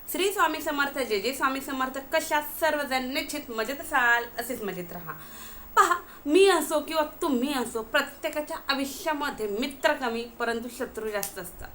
श्री स्वामी समर्थ, जय जय स्वामी समर्थ. कशा सर्वजण निश्चित मजेत असाल, असेच मजेत राहा. पहा, मी असो किंवा तुम्ही असो, प्रत्येकाच्या आयुष्यामध्ये मित्र कमी परंतु शत्रू जास्त असतात.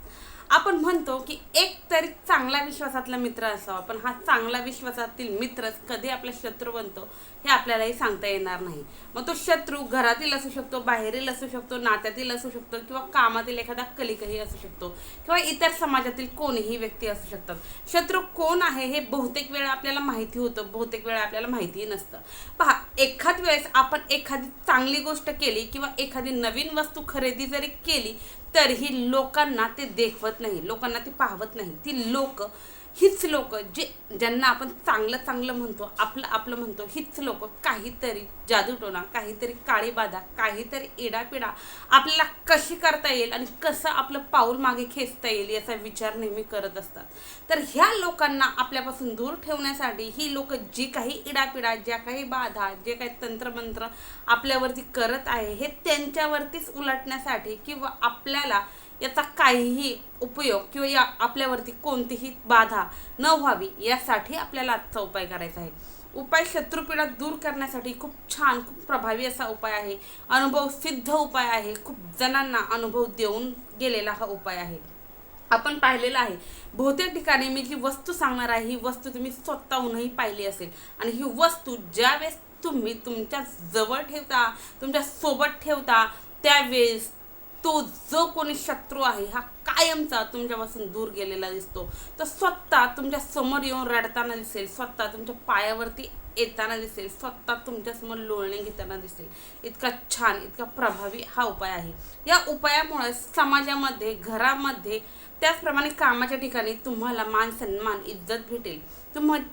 आपण म्हणतो की एक तरी चांगला विश्वासातला मित्र असावा, पण हा चांगला विश्वासातील मित्रच कधी आपला शत्रू बनतो हे आपल्यालाही सांगता येणार नाही. मग तो शत्रू घरातील असू शकतो, बाहेरील असू शकतो, नात्यातील असू शकतो किंवा कामातील एखादा कलिकही असू शकतो किंवा इतर समाजातील कोणीही व्यक्ती असू शकतात. शत्रू कोण आहे हे बहुतेक वेळा आपल्याला माहिती होतं, बहुतेक वेळा आपल्याला माहितीही नसतं. पहा, एखाद वेळेस आपण एखादी चांगली गोष्ट केली किंवा एखादी नवीन वस्तू खरेदी जरी केली तरीही लोकांना ते देखवत नाही, लोकांना ते पाहवत नाही. हीच लोक ज्यांना आपण चांगलं चांगलं म्हणतो, आपलं आपलं म्हणतो, हीच लोक काहीतरी जादूटोना, काहीतरी काळी बाधा, काहीतरी इडापिडा आपल्याला कशी करता येईल आणि कसं आपलं पाऊल मागे खेचता येईल याचा विचार नेहमी करत असतात. तर ह्या लोकांना आपल्यापासून दूर ठेवण्यासाठी ही लोक जी काही इडापिडा, ज्या काही बाधा, जे काही तंत्रमंत्र आपल्यावरती करत आहे हे त्यांच्यावरतीच उलटण्यासाठी किंवा आपल्याला याचा काहीही उपयोग किंवा या आपल्यावरती कोणतीही बाधा न व्हावी यासाठी आपल्याला आजचा उपाय करायचा आहे. उपाय शत्रुपीडा दूर करण्यासाठी खूप छान, खूप प्रभावी असा उपाय आहे. अनुभव सिद्ध उपाय आहे. खूप जणांना अनुभव देऊन गेलेला हा उपाय आहे. आपण पाहिलेलं आहे, बहुतेक ठिकाणी मी जी वस्तू सांगणार आहे ही वस्तू तुम्ही स्वतःहूनही पाहिली असेल आणि ही वस्तू ज्यावेळेस तुम्ही तुमच्या जवळ ठेवता, तुमच्या सोबत ठेवता, त्यावेळेस तो जो कोणी शत्रू आहे हा कायमचा तुमच्यापासून दूर गेलेला दिसतो. तो स्वतः तुमच्या समोर येऊन रडताना दिसेल, स्वतः तुमच्या पायावरती येताना दिसेल, स्वतः तुमच्यासमोर लोळणे घेताना दिसेल. इतका छान, इतका प्रभावी हा उपाय आहे. या उपायामुळे समाजामध्ये, घरामध्ये, त्याचप्रमाणे कामाच्या ठिकाणी तुम्हाला मान सन्मान, इज्जत भेटेल.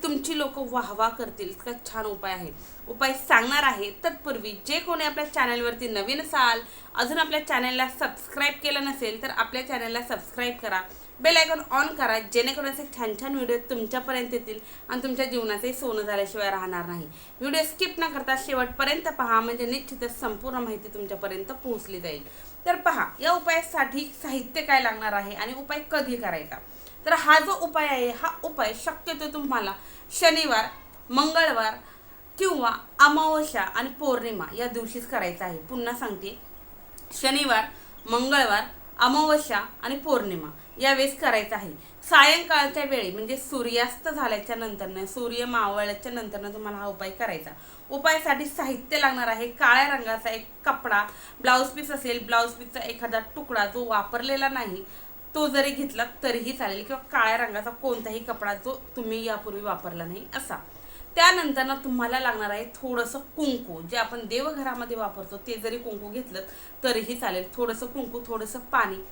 तुमची लोक वाहवा करतील. इतका छान उपाय आहे. उपाय सांगणार आहे तत्पूर्वी जे कोणी आपल्या चॅनलवरती नवीन असाल, अजून आपल्या चॅनलला सबस्क्राईब केलं नसेल तर आपल्या चॅनलला सबस्क्राईब करा, बेल आयकॉन ऑन करा, जेणेकरून असे छान छान व्हिडिओ तुमच्यापर्यंत येतील आणि तुमच्या जीवनाचे सोनं झाल्याशिवाय राहणार नाही. व्हिडिओ स्किप न करता शेवटपर्यंत पहा, म्हणजे निश्चितच संपूर्ण माहिती तुमच्यापर्यंत पोहोचली जाईल. तर पहा, या उपायासाठी साहित्य काय लागणार आहे आणि उपाय कधी करायचा. तर हा जो उपाय आहे हा उपाय शक्यतो तुम्हाला शनिवार, मंगळवार किंवा अमावस्या आणि पौर्णिमा या दिवशीच करायचा आहे. पुन्हा सांगते, शनिवार, मंगळवार, अमावस्या आणि पौर्णिमा यावेळेस करायचं आहे. सायंकाळच्या वेळी म्हणजे सूर्यास्त झाल्याच्या नंतरनं, सूर्य मावळल्याच्या नंतरनं तुम्हाला हा उपाय करायचा. उपायासाठी साहित्य लागणार आहे काळ्या रंगाचा एक कपडा, ब्लाऊज पीस असेल, ब्लाऊज पीसचा एखादा तुकडा जो वापरलेला नाही तो जरी घेतला तरीही चालेल, किंवा काळ्या रंगाचा कोणताही कपडा जो तुम्ही यापूर्वी वापरला नाही असा. त्यानंतर ना तुम्हाला लागणार आहे थोडंसं कुंकू, जे आपण देवघरामध्ये वापरतो ते जरी कुंकू घेतलं तरीही चालेल. थोडंसं कुंकू, थोडंसं पाणी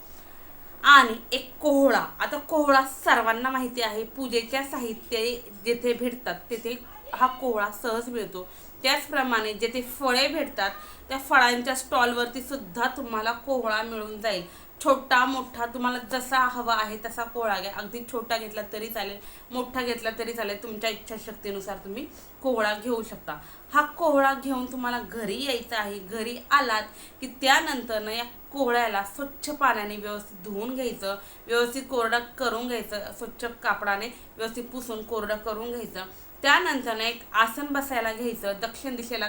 आणि एक कोहळा. आता कोहळा सर्वांना माहिती आहे, पूजेच्या साहित्य जेथे भेटतात तेथे हा कोहळा सहज मिळतो. त्याचप्रमाणे जेथे फळे भेटतात त्या फळांच्या स्टॉलवरती सुद्धा तुम्हाला कोहळा मिळून जाईल. छोटा मोठा तुम्हाला जसा हवा आहे तसा कोहळा घ्या. अगदी छोटा घेतला तरी चालेल, मोठा घेतला तरी चालेल. तुमच्या इच्छाशक्तीनुसार तुम्ही कोहळा घेऊ शकता. हा कोहळा घेऊन तुम्हाला घरी यायचं आहे. घरी आलात की त्यानंतर या कोहळ्याला स्वच्छ पाण्याने व्यवस्थित धुवून घ्यायचं, व्यवस्थित कोरडं करून घ्यायचं, स्वच्छ कापडाने व्यवस्थित पुसून कोरडं करून घ्यायचं. त्यानंतर एक आसन बसायला घ्यायचं. दक्षिण दिशेला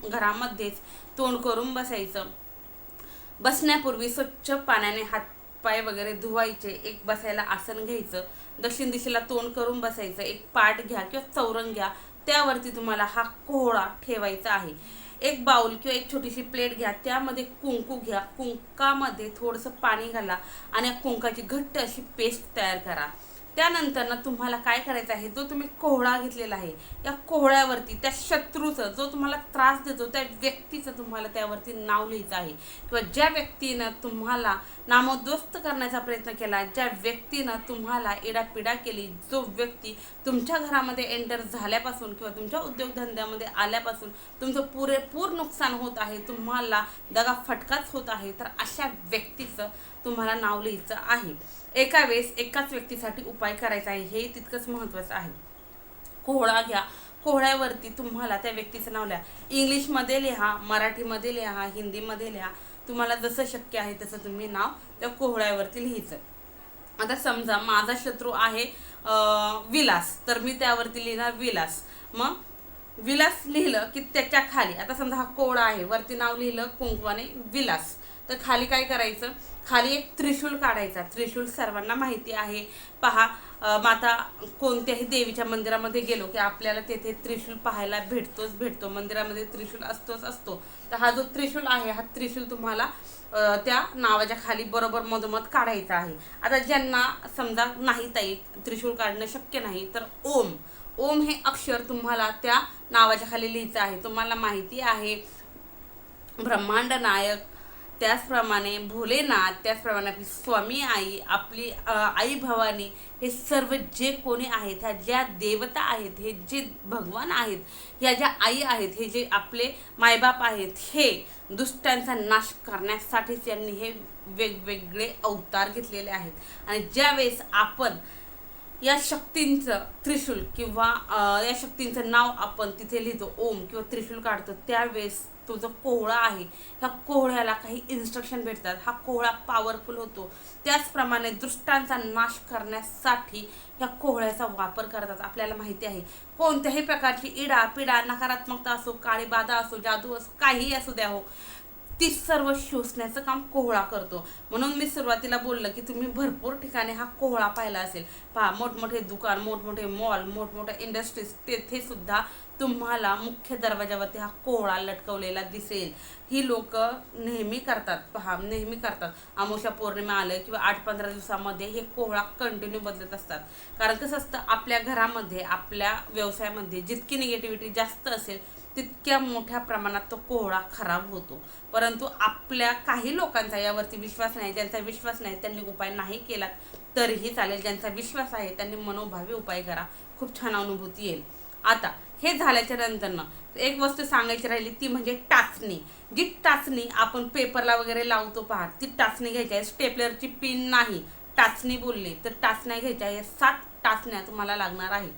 घरामध्येच तोंड करून बसायचं. बसण्यापूर्वी स्वच्छ पाण्याने हातपाय वगैरे धुवायचे. एक बसायला आसन घ्यायचं, दक्षिण दिशेला तोंड करून बसायचं. एक पाट घ्या किंवा चौरंग घ्या, त्यावरती तुम्हाला हा कोहळा ठेवायचा आहे. एक बाउल किंवा एक छोटीशी प्लेट घ्या, त्यामध्ये कुंकू घ्या. कुंकामध्ये थोडंसं पाणी घाला आणि या कुंकाची घट्ट अशी पेस्ट तयार करा. त्यानंतर ना तुम्हाला काय करायचं आहे, जो तुम्ही कोहळा घेतलेला आहे या कोहळ्यावरती त्या शत्रूचं, जो तुम्हाला त्रास देतो त्या व्यक्तीचं तुम्हाला त्यावरती नाव लिहायचं आहे. किंवा ज्या व्यक्तीनं तुम्हाला नामोद्ध्वस्त करण्याचा प्रयत्न केला, ज्या व्यक्तीनं तुम्हाला इडापिडा केली, जो व्यक्ती तुमच्या घरामध्ये एंटर झाल्यापासून किंवा तुमच्या उद्योगधंद्यामध्ये आल्यापासून तुमचं पुरेपूर नुकसान होत आहे, तुम्हाला दगा फटकाच होत आहे, तर अशा व्यक्तीचं तुम्हाला नाव लिहायचं आहे. एका वेळेस एकाच व्यक्तीसाठी उपाय करायचा आहे, हे तितकंच महत्त्वाचं आहे. कोहळा घ्या, कोहळ्यावरती तुम्हाला त्या व्यक्तीचं नाव लिहा. इंग्लिशमध्ये लिहा, मराठीमध्ये लिहा, हिंदीमध्ये लिहा. तुम्हाला जसं शक्य आहे तसं तुम्ही नाव त्या कोहळ्यावरती लिहायचं. आता समजा माझा शत्रू आहे विलास, तर मी त्यावरती लिहिणार विलास. मग विलास लिहिलं की त्याच्या खाली, आता समजा हा कोळा आहे, वरती नाव लिहिलं कुंकवाने विलास, तर खाली काय करायचं, खाली एक त्रिशूल काढायचा. त्रिशूल सर्वांना माहिती आहे. पहा, माता कोणत्याही देवीच्या मंदिरामध्ये गेलो की आपल्याला तेथे त्रिशूल पाहायला भेटतो. मंदिरामध्ये त्रिशूल असतो. तर हा जो त्रिशूल आहे, हा त्रिशूल तुम्हाला त्या नावाच्या खाली बरोबर मधोमध काढायचा आहे. आता ज्यांना समजा नाही ताई त्रिशूल काढणं शक्य नाही, तर ओम हे अक्षर तुम्हाला त्या नावाच्या खाली लिहायचं आहे. तुम्हाला माहिती आहे ब्रह्मांड नायक, त्याचप्रमाणे भोलेनाथ, त्याचप्रमाणे आपली स्वामी आई, आपली आई भवानी, हे सर्व जे कोणी आहेत, ह्या ज्या देवता आहेत, हे जे भगवान आहेत, ह्या ज्या आई आहेत, हे जे आपले मायबाप आहेत, हे दुष्टांचा नाश करण्यासाठी त्यांनी हे वेगवेगळे अवतार घेतलेले आहेत. आणि ज्यावेळेस आपण या शक्तींचं त्रिशूल किंवा या शक्तींचं नाव आपण तिथे लिहितो, ओम किंवा त्रिशूल काढतो, त्यावेळेस तो जो कोहळा आहे, ह्या कोहळ्याला काही इन्स्ट्रक्शन भेटतात. हा कोहळा पॉवरफुल होतो. त्याचप्रमाणे दुष्टांचा नाश करण्यासाठी ह्या कोहळ्याचा वापर करतात. आपल्याला माहिती आहे कोणत्याही प्रकारची इडा पिडा, नकारात्मकता असो, काळी बाधा असो, जादू असो, काहीही असू द्या हो, ती सर्व शोषण्याचं काम कोहळा करतो. म्हणून मी सुरुवातीला बोललं की तुम्ही भरपूर ठिकाणी हा कोहळा पाहिला असेल. पहा, मोठमोठे दुकान, मोठमोठे मॉल, मोठमोठ्या इंडस्ट्रीज, तेथे सुद्धा तुम्हाला मुख्य दरवाजावरती हा कोहळा लटकवलेला दिसेल. ही लोक नेहमी करतात. पहा, नेहमी करतात. अमावस्या पौर्णिमा आलं किंवा 8-15 दिवसामध्ये हे कोहळा कंटिन्यू बदलत असतात. कारण कसं असतं, आपल्या घरामध्ये, आपल्या व्यवसायामध्ये जितकी निगेटिव्हिटी जास्त असेल तितक्या मोठ्या प्रमाणात तो कोहळा खराब होतो. परंतु आपल्या काही लोकांचा यावरती विश्वास नाही. ज्यांचा विश्वास नाही त्यांनी उपाय नाही केला तरीही चालेल. ज्यांचा विश्वास आहे त्यांनी मनोभावे उपाय करा, खूप छान अनुभूती येईल. आता हे झाल्याच्या नंतरनं एक वस्तू सांगायची राहिली, ती म्हणजे टाचणी. जी टाचणी आपण पेपरला वगैरे लावतो, पहा, ती टाचणी घ्यायची आहे. स्टेपलरची पिन नाही, टाचणी बोलली तर टाचण्या घ्यायच्या आहे. 7 टाचण्या तुम्हाला लागणार आहे.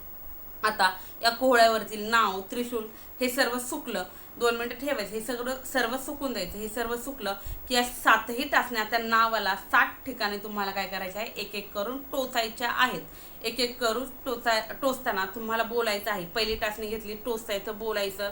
आता या कोहळ्यावरतील नाव, त्रिशूल हे सर्व सुकलं, 2 मिनिटं ठेवायचं. हे सर्व सुकून द्यायचं. हे सर्व सुकलं की या 7ही टाचण्या त्या नावाला 7 ठिकाणी तुम्हाला काय करायचं आहे, एक एक करून टोचायच्या आहेत. एक एक करून टोचताना तुम्हाला बोलायचं आहे. पहिली टाचणी घेतली, टोचायचं, बोलायचं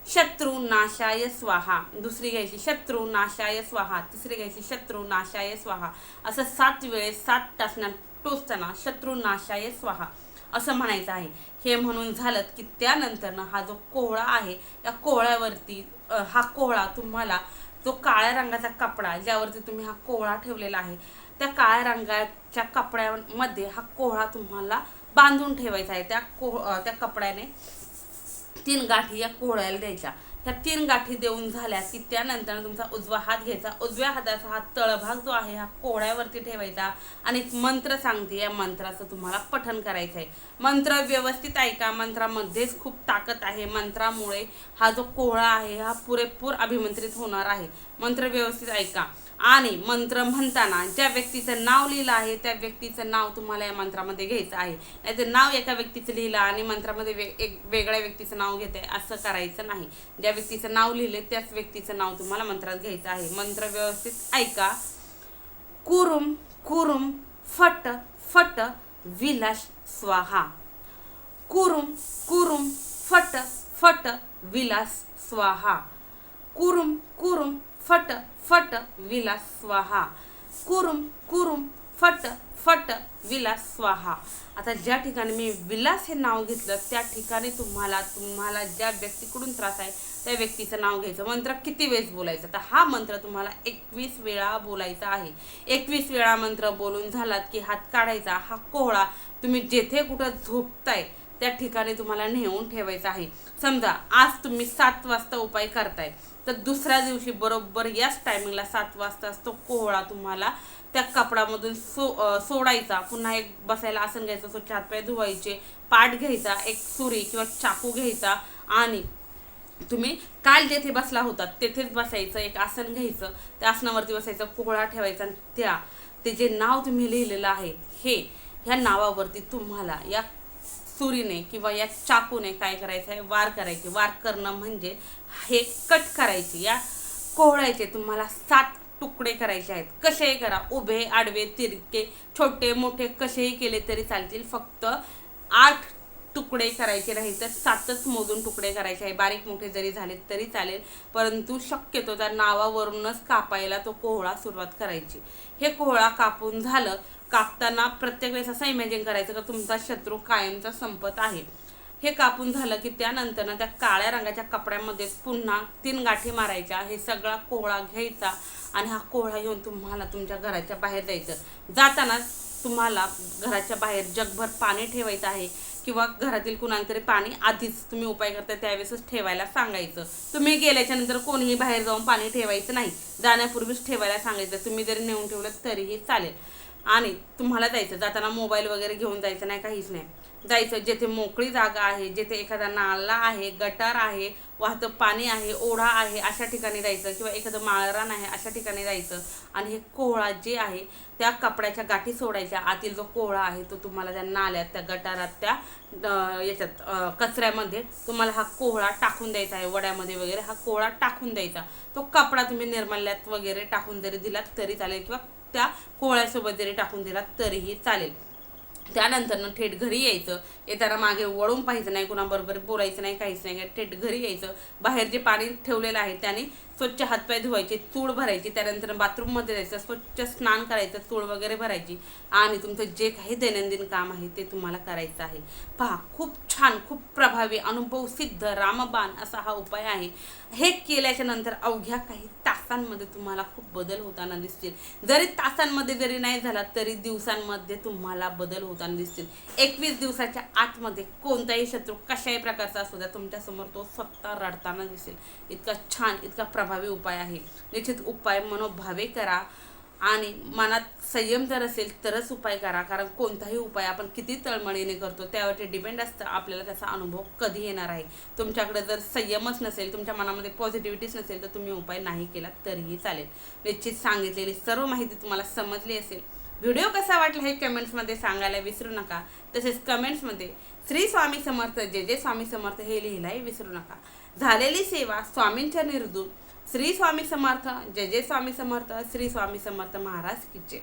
शत्रू नाशाय स्वाहा. दुसरी घ्यायची शत्रू नाशाय स्वाहा. तिसरी घ्यायची शत्रू नाशाय स्वाहा. असं 7 वेळेस 7 टाचण्या टोचताना शत्रू नाशाय स्वाहा असं म्हणायचं आहे. हे म्हणून झालं की त्यानंतरनं हा जो कोहळा आहे, या कोहळ्यावरती हा कोहळा तुम्हाला जो काळ्या रंगाचा कपडा ज्यावरती तुम्ही हा कोहळा ठेवलेला आहे, त्या काळ्या रंगाच्या कपड्यामध्ये हा कोहळा तुम्हाला बांधून ठेवायचा आहे. त्या कपड्याने 3 गाठी या कोहळ्याला द्यायच्या. ह्या 3 गाठी देऊन झाल्या की त्यानंतर तुमचा उजवा हात घ्यायचा. उजव्या हाताचा हा तळभाग जो आहे हा कोहळ्यावरती ठेवायचा आणि एक मंत्र सांगते, या मंत्राचं तुम्हाला पठण करायचं आहे. मंत्र व्यवस्थित ऐका. मंत्रामध्येच खूप ताकद आहे. मंत्रामुळे हा जो कोहळा आहे हा पुरेपूर अभिमंत्रित होणार आहे. मंत्र व्यवस्थित ऐका. आणि मंत्र म्हणताना ज्या व्यक्तीचं नाव लिहिलं आहे त्या व्यक्तीचं नाव तुम्हाला या मंत्रामध्ये घ्यायचं आहे. नाहीतर नाव एका व्यक्तीचं लिहिलं आणि मंत्रामध्ये एक वेगळ्या व्यक्तीचं नाव घेते असं करायचं नाही. ज्या व्यक्तीचं नाव लिहिले त्याच व्यक्तीचं नाव तुम्हाला मंत्रात घ्यायचं आहे. मंत्र व्यवस्थित ऐका. कुरुम कुरुम फट फट विलास स्वाहा. कुरुम कुरुम फट फट विलास स्वाहा. कुरुम कुरुम फट फट विलास स्वाहा. कुरुम कुरुम फट फट विलास स्वाहा. आता ज्या ठिकाणी मी विलास हे नाव घेतलं त्या ठिकाणी तुम्हाला ज्या व्यक्तीकडून त्रास आहे त्या व्यक्तीचं नाव घ्यायचं. मंत्र किती वेळेस बोलायचं, तर हा मंत्र तुम्हाला 21 वेळा बोलायचा आहे. 21 वेळा मंत्र बोलून झालात की हात काढायचा. हा कोहळा तुम्ही जेथे कुठं झोपताय त्या ठिकाणी तुम्हाला नेऊन ठेवायचा आहे. समजा आज तुम्ही 7 वाजता उपाय करताय तर दुसऱ्या दिवशी बरोबर याच टायमिंगला 7 वाजता तो कोहळा तुम्हाला त्या कपडामधून सोडायचा. पुन्हा एक बसायला आसन घ्यायचं, स्वच्छ हातपाय धुवायचे, पाट घ्यायचा, एक सुरी किंवा चाकू घ्यायचा आणि तुम्ही काल जेथे बसला होता तेथेच बसायचं. एक आसन घ्यायचं, त्या आसनावरती बसायचं, कोहळा ठेवायचा आणि ते जे नाव तुम्ही लिहिलेलं आहे ह्या नावावरती तुम्हाला या सुरीने किंवा या चाकूने काय करायचं आहे, वार करायचे. वार करणं म्हणजे हे कट करायचे. या कोहळ्याचे तुम्हाला 7 तुकडे करायचे आहेत. कसेही करा, उभे आडवे तिरके छोटे मोठे कसेही केले तरी चालतील. फक्त 8 तुकडे करायचे नाही तर 7च मोजून तुकडे करायचे आहे. बारीक मोठे जरी झाले तरी चालेल, परंतु शक्यतो त्या नावावरूनच कापायला तो कोहळा सुरुवात करायची. हे कोहळा कापून झालं. कापताना प्रत्येक वेळेस असं इमॅजिन करायचं की तुमचा शत्रू कायमचा संपत आहे. हे कापून झालं की त्यानंतर त्या काळ्या रंगाच्या कपड्यामध्ये पुन्हा 3 गाठी मारायच्या. हे सगळा कोहळा घ्यायचा आणि हा कोहळा घेऊन तुम्हाला तुमच्या घराच्या बाहेर जायचं. जाताना तुम्हाला घराच्या बाहेर जगभर पाणी ठेवायचं आहे किंवा घरातील कुणाला पाणी आधीच तुम्ही उपाय करता त्यावेळेसच ठेवायला सांगायचं. तुम्ही गेल्याच्या नंतर कोणीही बाहेर जाऊन पाणी ठेवायचं नाही, जाण्यापूर्वीच ठेवायला सांगायचं. तुम्ही जरी नेऊन ठेवलं तरीही चालेल. आणि तुम्हाला जायचं, जाताना मोबाईल वगैरे घेऊन जायचं नाही, काहीच नाही. जायचं जेथे मोकळी जागा आहे, जेथे एखादा नाला आहे, गटार आहे, वाहतं पाणी आहे, ओढा आहे, अशा ठिकाणी जायचं किंवा एखादं माळरान आहे अशा ठिकाणी जायचं. आणि हे कोहळा जे आहे त्या कपड्याच्या गाठी सोडायच्या. आतील जो कोहळा आहे तो तुम्हाला त्या नाल्यात, त्या गटारात, त्या याच्यात कचऱ्यामध्ये तुम्हाला हा कोहळा टाकून द्यायचा आहे. वड्यामध्ये वगैरे हा कोहळा टाकून द्यायचा. तो कपडा तुम्ही निर्माल्यात वगैरे टाकून जरी दिलात तरी चालेल किंवा त्या कोहळ्यासोबत जरी टाकून दिलात तरीही चालेल. त्यानंतर थेट घरी यायचं. येताना मागे वळून पाहायचं नाही, कुणाबरोबर बोलायचं नाही, काहीच नाही. थेट घरी यायचं. बाहेर जे पाणी ठेवलेलं आहे त्याने स्वच्छ हातपाय धुवायचे, चूळ भरायची. त्यानंतर बाथरूममध्ये जायचं, स्वच्छ स्नान करायचं, चूळ वगैरे भरायची आणि तुमचं जे काही दैनंदिन काम आहे ते तुम्हाला करायचं आहे. पहा, खूप छान, खूप प्रभावी, अनुभवसिद्ध रामबाण असा हा उपाय आहे. हे केल्याच्या नंतर अवघ्या काही तासांमध्ये तुम्हाला खूप बदल होताना दिसतील. जरी तासांमध्ये जरी नाही झाला तरी दिवसांमध्ये तुम्हाला बदल होताना दिसतील. 21 दिवसाच्या आतमध्ये कोणताही शत्रू कशाही प्रकारचा असू द्या तुमच्यासमोर तो स्वतः रडताना दिसेल. इतका छान, इतका प्रभावी उपाय आहे. निश्चित उपाय मनोभावे करा आणि मनात संयम जर असेल तरच उपाय करा. कारण कोणताही उपाय आपण किती तळमळीने करतो त्यावरती डिपेंड असतं आपल्याला त्याचा अनुभव कधी येणार आहे. तुमच्याकडे जर संयमच नसेल, तुमच्या मनामध्ये पॉझिटिव्हिटीच नसेल तर तुम्ही उपाय नाही केला तरीही चालेल. निश्चित सांगितलेली सर्व माहिती तुम्हाला समजली असेल. व्हिडिओ कसा वाटला हे कमेंट्समध्ये सांगायला विसरू नका. तसेच कमेंट्समध्ये श्री स्वामी समर्थ, जय जय स्वामी समर्थ हे लिहिलाही विसरू नका. झालेली सेवा स्वामींच्या निर्दू. श्री स्वामी समर्थ, जय जय स्वामी समर्थ, श्री स्वामी समर्थ महाराज की जय.